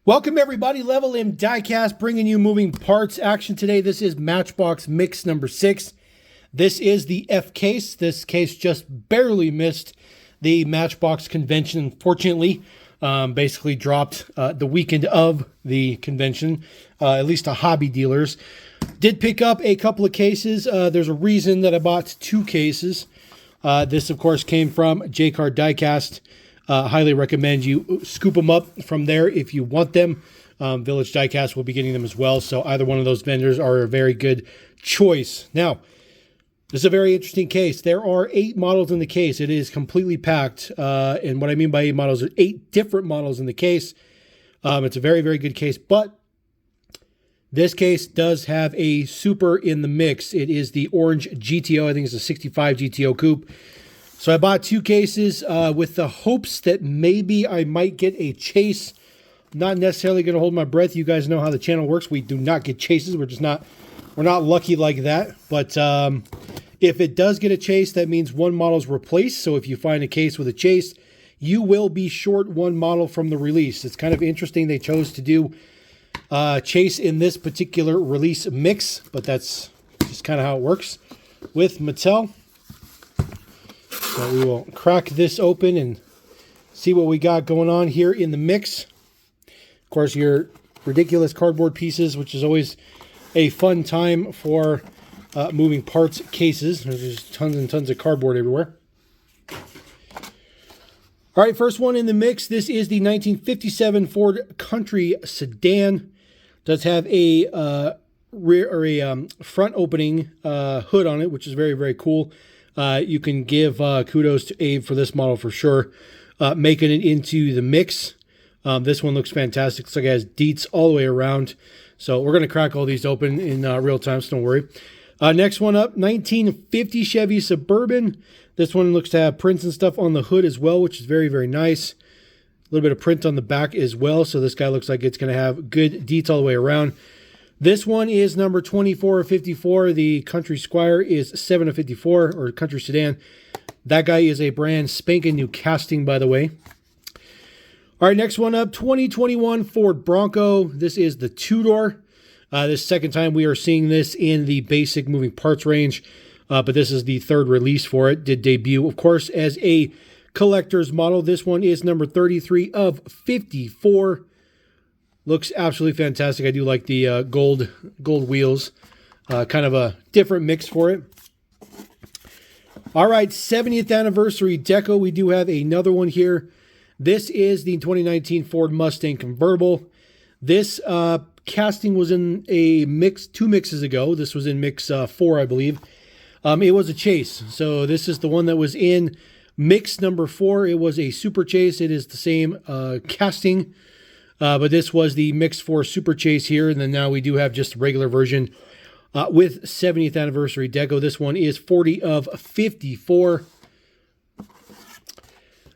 Welcome everybody, Level M Diecast bringing you moving parts action today. This is Matchbox mix number 6. This is the F case. This case just barely missed the Matchbox convention, unfortunately. Basically dropped the weekend of the convention, at least to hobby dealers. Did pick up a couple of cases. There's a reason that I bought 2 cases. This, of course, came from J-Card Diecast. Highly recommend you scoop them up from there if you want them. Village Diecast will be getting them as well, so either one of those vendors are a very good choice. Now, this is a very interesting case. There are 8 models in the case. It is completely packed, and what I mean by 8 models are 8 different models in the case. It's a very, very good case, but this case does have a super in the mix. It is the orange GTO. I think it's a 65 GTO coupe. So I bought 2 cases with the hopes that maybe I might get a chase. Not necessarily going to hold my breath. You guys know how the channel works. We do not get chases. We're not lucky like that. But if it does get a chase, that means one model is replaced. So if you find a case with a chase, you will be short one model from the release. It's kind of interesting they chose to do chase in this particular release mix, but that's just kind of how it works with Mattel. So we will crack this open and see what we got going on here in the mix. Of course, your ridiculous cardboard pieces, which is always a fun time for moving parts cases. There's just tons and tons of cardboard everywhere. All right, first one in the mix. This is the 1957 Ford Country sedan. Does have a rear or a front opening hood on it, which is very, very cool. You can give kudos to Abe for this model for sure, making it into the mix. This one looks fantastic. Looks like it has deets all the way around. So we're going to crack all these open in real time, so don't worry. Next one up, 1950 Chevy Suburban. This one looks to have prints and stuff on the hood as well, which is very, very nice. A little bit of print on the back as well. So this guy looks like it's going to have good deets all the way around. This one is number 24 of 54. The Country Squire is 7 of 54, or Country Sedan. That guy is a brand spanking new casting, by the way. All right, next one up, 2021 Ford Bronco. This is the 2-door. This second time we are seeing this in the basic moving parts range, but this is the 3rd release for it. Did debut, of course, as a collector's model. This one is number 33 of 54. Looks absolutely fantastic. I do like the gold wheels. Kind of a different mix for it. All right, 70th anniversary deco. We do have another one here. This is the 2019 Ford Mustang convertible. This casting was in a mix 2 mixes ago. This was in mix 4, I believe. It was a chase. So this is the one that was in mix number 4. It was a super chase. It is the same casting. But this was the Mix 4 Super Chase here, and then now we do have just a regular version with 70th anniversary deco. This one is 40 of 54.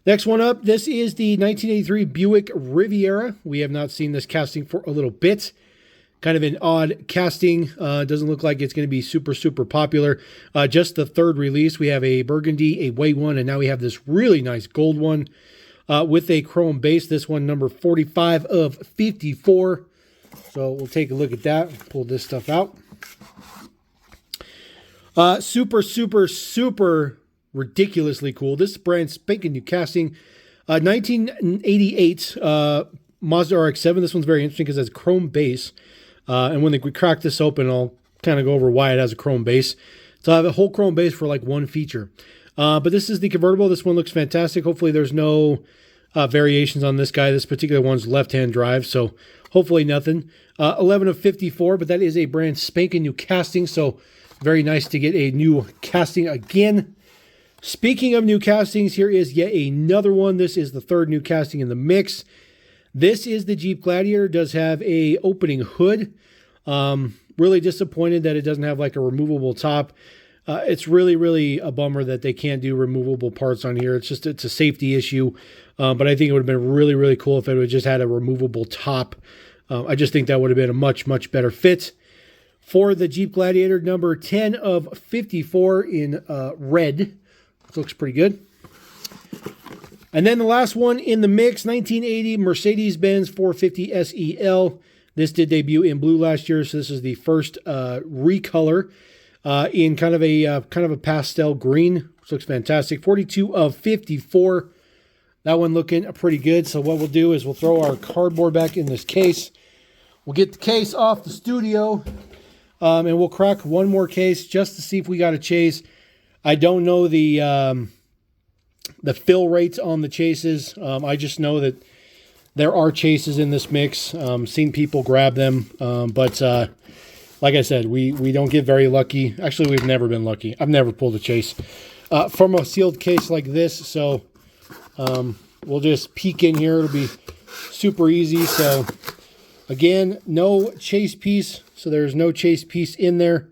Next one up, this is the 1983 Buick Riviera. We have not seen this casting for a little bit. Kind of an odd casting. Doesn't look like it's going to be super, super popular. Just the 3rd release. We have a burgundy, a white one, and now we have this really nice gold one. With a chrome base. This one number 45 of 54. So we'll take a look at that. Pull this stuff out. Super, super, super ridiculously cool. This is brand spanking new casting. 1988 Mazda RX-7. This one's very interesting because it has a chrome base. And when we crack this open, I'll kind of go over why it has a chrome base. So I have a whole chrome base for like one feature. But this is the convertible. This one looks fantastic. Hopefully there's no variations on this guy. This particular one's left-hand drive, so hopefully nothing. 11 of 54, but that is a brand spanking new casting, so very nice to get a new casting again. Speaking of new castings, here is yet another one. This is the 3rd new casting in the mix. This is the Jeep Gladiator. It does have a opening hood. Really disappointed that it doesn't have like a removable top. It's really, really a bummer that they can't do removable parts on here. It's a safety issue. But I think it would have been really, really cool if it would have just had a removable top. I just think that would have been a much, much better fit. For the Jeep Gladiator, number 10 of 54 in red. This looks pretty good. And then the last one in the mix, 1980 Mercedes-Benz 450 SEL. This did debut in blue last year, so this is the first recolor in kind of a pastel green, which looks fantastic. 42 of 54. That one looking pretty good. So what we'll do is we'll throw our cardboard back in this case. We'll get the case off the studio, and we'll crack one more case just to see if we got a chase. I don't know the fill rates on the chases. I just know that there are chases in this mix. Seen people grab them, but like I said, we don't get very lucky. Actually, we've never been lucky. I've never pulled a chase from a sealed case like this. So we'll just peek in here. It'll be super easy. So again, no chase piece. So there's no chase piece in there,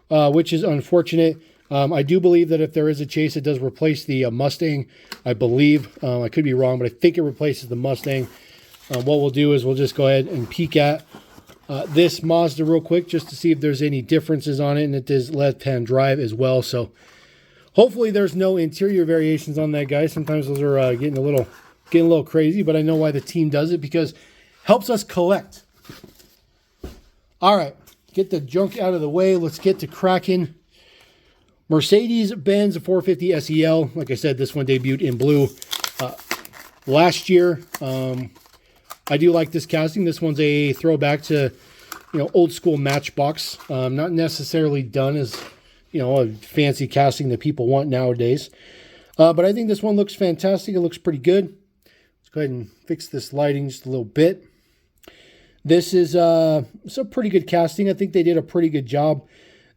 which is unfortunate. I do believe that if there is a chase, it does replace the Mustang. I believe. I could be wrong, but I think it replaces the Mustang. What we'll do is we'll just go ahead and peek at this Mazda real quick just to see if there's any differences on it. And it is left-hand drive as well. So hopefully there's no interior variations on that, guys. Sometimes those are getting a little crazy, but I know why the team does it, because it helps us collect. All right, get the junk out of the way. Let's get to cracking. Mercedes-Benz 450 SEL. Like I said, this one debuted in blue last year. I do like this casting. This one's a throwback to, old school Matchbox. Not necessarily done as, a fancy casting that people want nowadays. But I think this one looks fantastic. It looks pretty good. Let's go ahead and fix this lighting just a little bit. This is it's a pretty good casting. I think they did a pretty good job.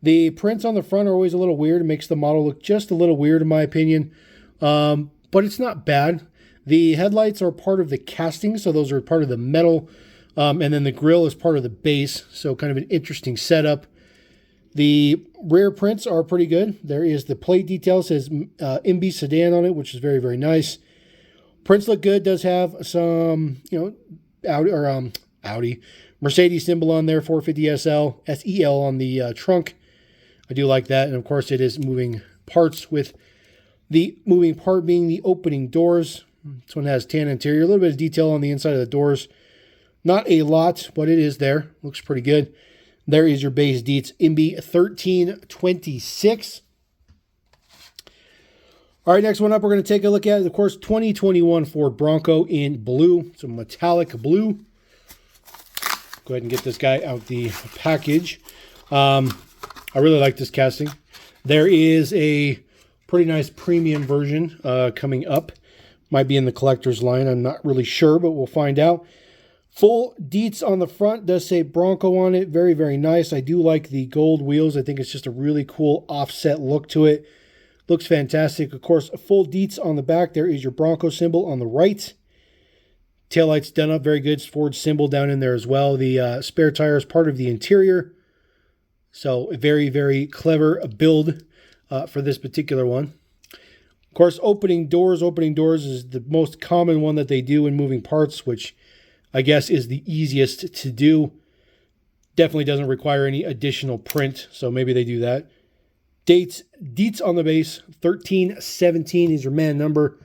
The prints on the front are always a little weird. It makes the model look just a little weird in my opinion. But it's not bad. The headlights are part of the casting, so those are part of the metal. And then the grille is part of the base, so kind of an interesting setup. The rear prints are pretty good. There is the plate detail, says MB Sedan on it, which is very, very nice. Prints look good. Does have some, Audi Mercedes symbol on there, 450 SEL on the trunk. I do like that. And of course it is moving parts, with the moving part being the opening doors. This one has tan interior, a little bit of detail on the inside of the doors. Not a lot, but it is there. Looks pretty good. There is your base deets, MB 1326. All right, next one up, we're going to take a look at, of course, 2021 Ford Bronco in blue. It's a metallic blue. Go ahead and get this guy out the package. I really like this casting. There is a pretty nice premium version coming up. Might be in the collector's line. I'm not really sure, but we'll find out. Full deets on the front. Does say Bronco on it. Very, very nice. I do like the gold wheels. I think it's just a really cool offset look to it. Looks fantastic. Of course, full deets on the back. There is your Bronco symbol on the right. Taillights done up very good. Ford symbol down in there as well. The spare tire is part of the interior. So a very, very clever build for this particular one. Of course, opening doors. Opening doors is the most common one that they do in moving parts, which I guess is the easiest to do. Definitely doesn't require any additional print, so maybe they do that. Deets on the base, 1317 is your man number.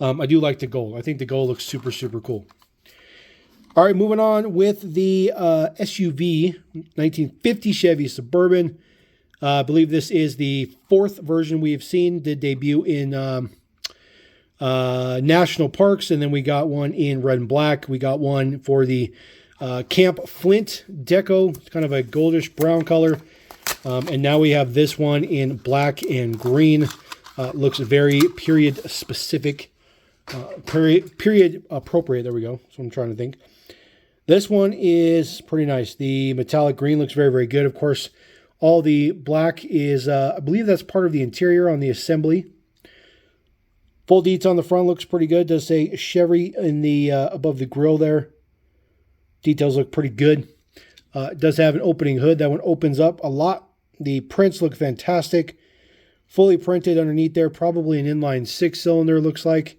I do like the gold. I think the gold looks super, super cool. All right, moving on with the SUV, 1950 Chevy Suburban. I believe this is the fourth version we have seen. Did debut in national parks, and then we got one in red and black. We got one for the Camp Flint deco. It's kind of a goldish brown color. And now we have this one in black and green. Looks very period specific. Period appropriate. There we go. That's what I'm trying to think. This one is pretty nice. The metallic green looks very, very good. Of course, all the black is, I believe that's part of the interior on the assembly. Full deets on the front looks pretty good. Does say Chevy in the above the grill there. Details look pretty good. It does have an opening hood. That one opens up a lot. The prints look fantastic. Fully printed underneath there. Probably an inline 6-cylinder looks like.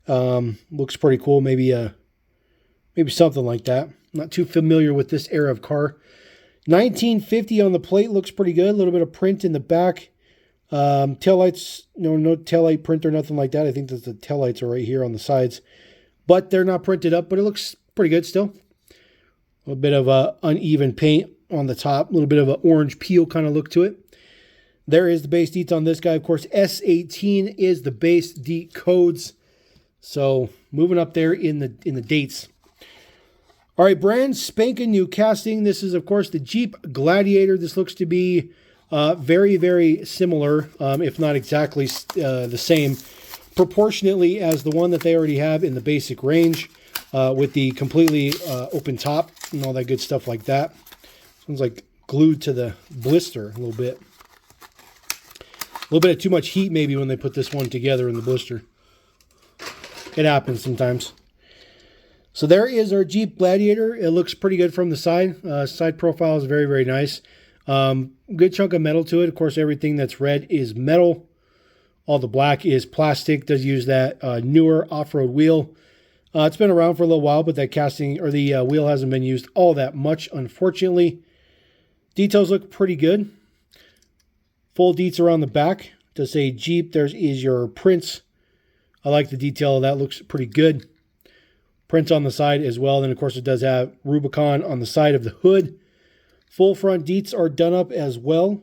Looks pretty cool. Maybe something like that. Not too familiar with this era of car. 1950 on the plate looks pretty good. A little bit of print in the back. Taillights, no taillight print or nothing like that. I think that the taillights are right here on the sides, but they're not printed up, but it looks pretty good still. A little bit of a uneven paint on the top, a little bit of an orange peel kind of look to it. There is the base deets on this guy. Of course, S18 is the base deet codes. So moving up there in the dates. All right, brand spanking new casting. This is, of course, the Jeep Gladiator. This looks to be very, very similar, if not exactly the same, proportionately as the one that they already have in the basic range, with the completely open top and all that good stuff like that. This one's like glued to the blister a little bit. A little bit of too much heat maybe when they put this one together in the blister. It happens sometimes. So there is our Jeep Gladiator. It looks pretty good from the side. Side profile is very, very nice. Good chunk of metal to it. Of course, everything that's red is metal. All the black is plastic. Does use that newer off-road wheel. It's been around for a little while, but that casting or the wheel hasn't been used all that much, unfortunately. Details look pretty good. Full deets around the back. It does say Jeep. There is your prints. I like the detail of that. Looks pretty good. Prints on the side as well. Then, of course, it does have Rubicon on the side of the hood. Full front deets are done up as well.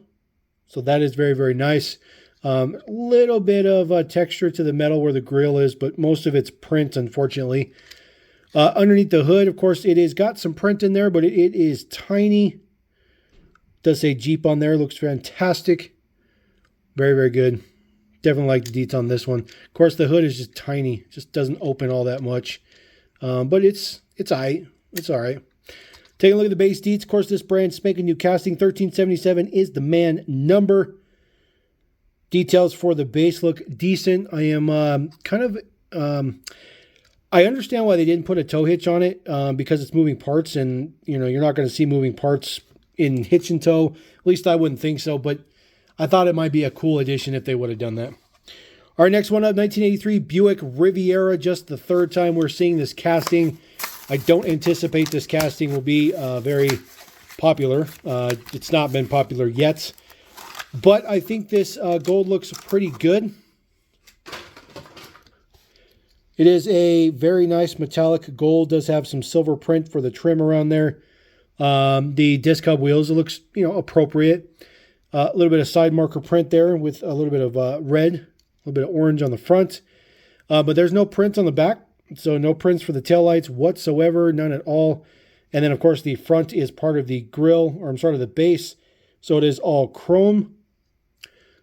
So that is very, very nice. Little bit of texture to the metal where the grill is, but most of it's print, unfortunately. Underneath the hood, of course, it has got some print in there, but it is tiny. It does say Jeep on there. Looks fantastic. Very, very good. Definitely like the deets on this one. Of course, the hood is just tiny. Just doesn't open all that much. But it's all right. It's all right. Taking a look at the base deets. Of course, this brand spanking new casting. 1377 is the man number. Details for the base look decent. I am I understand why they didn't put a tow hitch on it, because it's moving parts, and you're not going to see moving parts in hitch and tow. At least I wouldn't think so, but I thought it might be a cool addition if they would have done that. All right, next one up, 1983 Buick Riviera. Just the third time we're seeing this casting. I don't anticipate this casting will be very popular. It's not been popular yet. But I think this gold looks pretty good. It is a very nice metallic gold. Does have some silver print for the trim around there. The disc hub wheels, it looks appropriate. A little bit of side marker print there with a little bit of red, a little bit of orange on the front. But there's no print on the back. So no prints for the taillights whatsoever, none at all. And then, of course, the front is part of the grill, or I'm sorry, the base. So it is all chrome.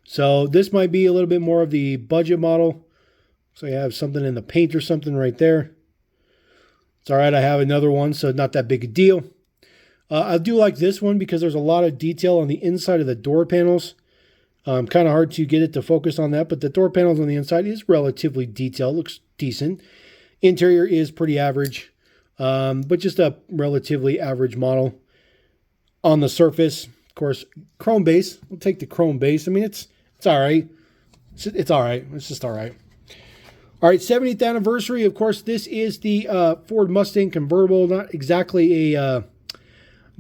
So this might be a little bit more of the budget model. So you have something in the paint or something right there. It's all right. I have another one, so not that big a deal. I do like this one because there's a lot of detail on the inside of the door panels. Kind of hard to get it to focus on that, but the door panels on the inside is relatively detailed. Looks decent. Interior is pretty average, but just a relatively average model. On the surface, of course, chrome base. We'll take the chrome base. I mean, it's all right. It's all right. It's just all right. All right, 70th anniversary. Of course, this is the Ford Mustang convertible. Not exactly a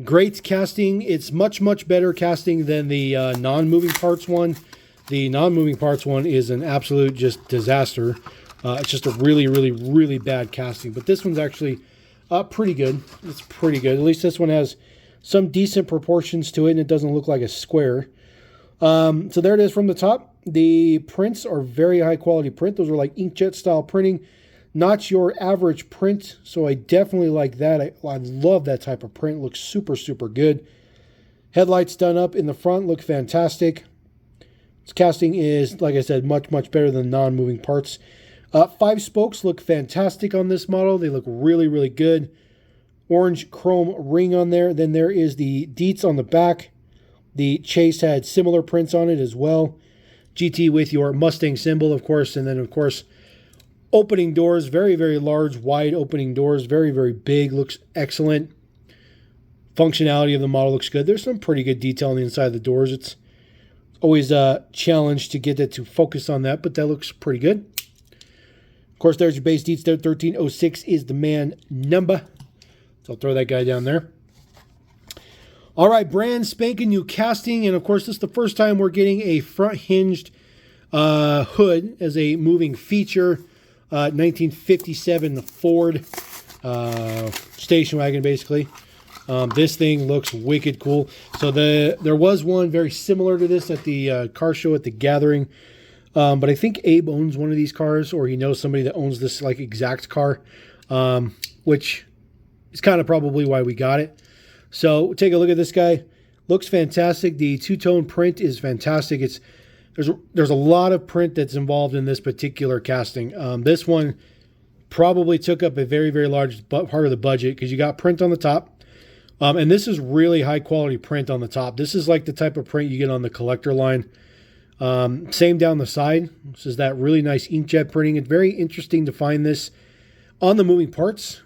great casting. It's much, much better casting than the non-moving parts one. The non-moving parts one is an absolute just disaster. It's just a really, really, really bad casting. But this one's actually pretty good. It's pretty good. At least this one has some decent proportions to it, and it doesn't look like a square. So there it is from the top. The prints are very high quality print. Those are like inkjet style printing. Not your average print, so I definitely like that. I love that type of print. It looks super, super good. Headlights done up in the front look fantastic. This casting is, like I said, much, much better than non-moving parts. 5 spokes look fantastic on this model. They look really, really good. Orange chrome ring on there. Then there is the deets on the back. The Chase had similar prints on it as well. GT with your Mustang symbol, of course. And then, of course, opening doors. Very, very large, wide opening doors. Very, very big. Looks excellent. Functionality of the model looks good. There's some pretty good detail on the inside of the doors. It's always a challenge to get it to focus on that, but that looks pretty good. Of course, there's your base deets there. 1306 is the man number. So I'll throw that guy down there. All right, brand spanking new casting. And of course, this is the first time we're getting a front hinged hood as a moving feature. 1957 Ford station wagon, basically. This thing looks wicked cool. So there was one very similar to this at the car show at the Gathering. But I think Abe owns one of these cars, or he knows somebody that owns this like exact car, which is kind of probably why we got it. So take a look at this guy. Looks fantastic. The two-tone print is fantastic. There's a lot of print that's involved in this particular casting. This one probably took up a very, very large part of the budget because you got print on the top. And this is really high quality print on the top. This is like the type of print you get on the collector line. Same down the side. This is that really nice inkjet printing. It's very interesting to find this on the moving parts.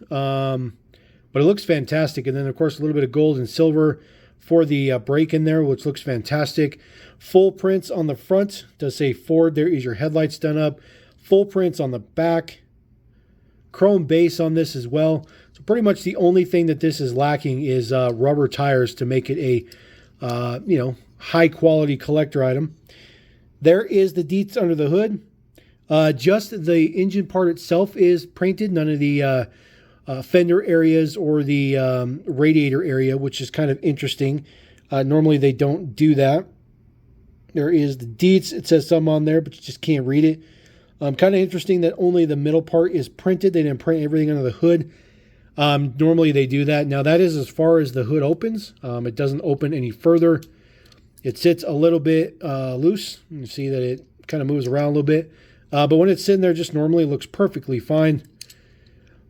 But it looks fantastic. And then, of course, a little bit of gold and silver for the brake in there, which looks fantastic. Full prints on the front. Does say Ford. There is your headlights done up. Full prints on the back. Chrome base on this as well. So pretty much the only thing that this is lacking is rubber tires to make it a high quality collector item. There is the deets under the hood. Just the engine part itself is painted. None of the fender areas or the radiator area, which is kind of interesting. Normally they don't do that. There is the deets. It says some on there, but you just can't read it. Kind of interesting that only the middle part is printed. They didn't print everything under the hood. Normally they do that. Now that is as far as the hood opens. It doesn't open any further. It sits a little bit loose. You see that it kind of moves around a little bit. But when it's sitting there just normally, it looks perfectly fine.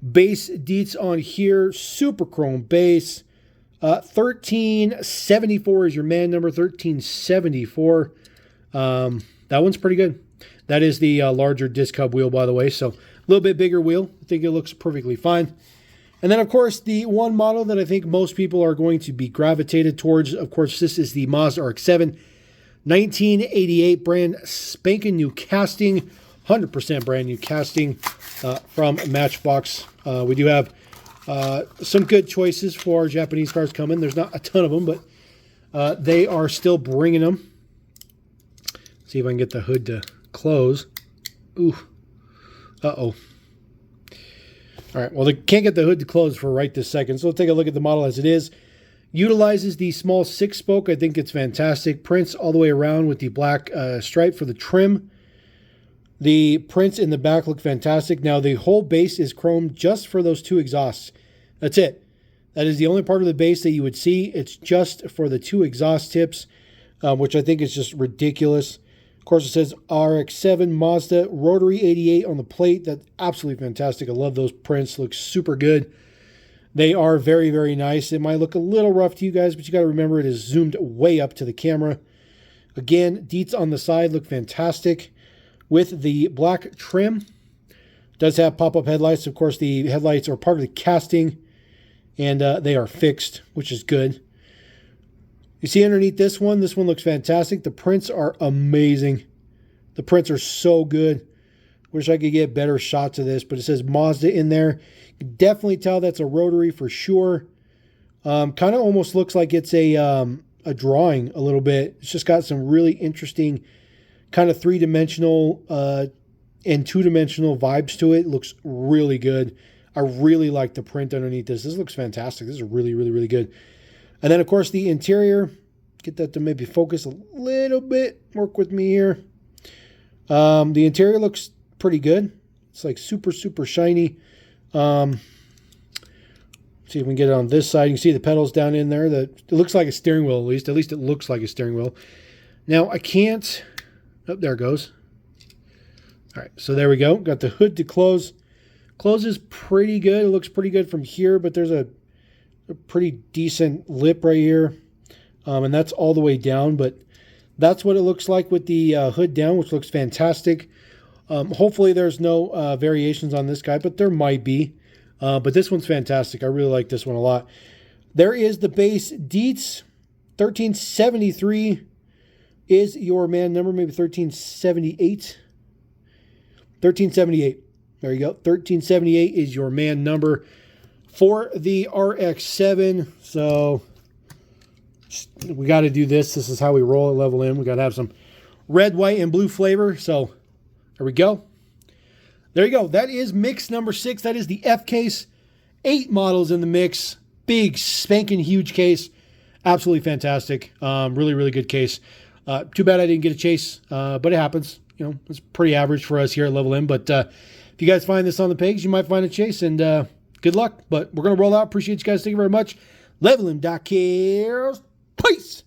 Base deets on here. Super chrome base. 1374 is your man number. 1374. That one's pretty good. That is the larger disc hub wheel, by the way. So a little bit bigger wheel. I think it looks perfectly fine. And then, of course, the one model that I think most people are going to be gravitated towards, of course, this is the Mazda RX-7. 1988 brand spanking new casting. 100% brand new casting from Matchbox. We do have some good choices for Japanese cars coming. There's not a ton of them, but they are still bringing them. See if I can get the hood to close. Ooh. Uh-oh. All right, well, they can't get the hood to close for right this second, so we'll take a look at the model as it is. Utilizes the small 6-spoke. I think it's fantastic. Prints all the way around with the black stripe for the trim. The prints in the back look fantastic. Now, the whole base is chrome just for those two exhausts. That's it. That is the only part of the base that you would see. It's just for the two exhaust tips, which I think is just ridiculous. Of course, it says RX-7 Mazda Rotary 88 on the plate. That's absolutely fantastic. I love those prints. Looks super good. They are very, very nice. It might look a little rough to you guys, but you got to remember it is zoomed way up to the camera. Again, deets on the side look fantastic with the black trim. Does have pop-up headlights. Of course, the headlights are part of the casting, and they are fixed, which is good. You see underneath this one looks fantastic. The prints are amazing. The prints are so good. Wish I could get better shots of this, but it says Mazda in there. You can definitely tell that's a rotary for sure. Kind of almost looks like it's a drawing a little bit. It's just got some really interesting kind of three-dimensional and two-dimensional vibes to it. Looks really good. I really like the print underneath this. This looks fantastic. This is really, really, really good. And then, of course, the interior. Get that to maybe focus a little bit. Work with me here. The interior looks pretty good. It's like super, super shiny. See if we can get it on this side. You can see the pedals down in there. It looks like a steering wheel, at least. At least it looks like a steering wheel. Now, I can't... Oh, there it goes. All right, so there we go. Got the hood to close. Closes pretty good. It looks pretty good from here, but there's a pretty decent lip right here. And that's all the way down, but that's what it looks like with the hood down, which looks fantastic. Hopefully there's no variations on this guy, but there might be. But this one's fantastic. I really like this one a lot. There is the base deets. 1373 is your man number, maybe 1378. 1378. There you go. 1378 is your man number for the RX-7. So We got to do this. This is how we roll at Level M. We got to have some red, white, and blue flavor. So there we go. There you go. That is mix number 6. That is the F case. 8 models in the mix. Big, spanking huge case. Absolutely fantastic. Really, really good case. Too bad I didn't get a chase, but it happens. You know, it's pretty average for us here at Level M. But if you guys find this on the page, you might find a chase, and good luck. But we're going to roll out. Appreciate you guys. Thank you very much. Level M. Peace.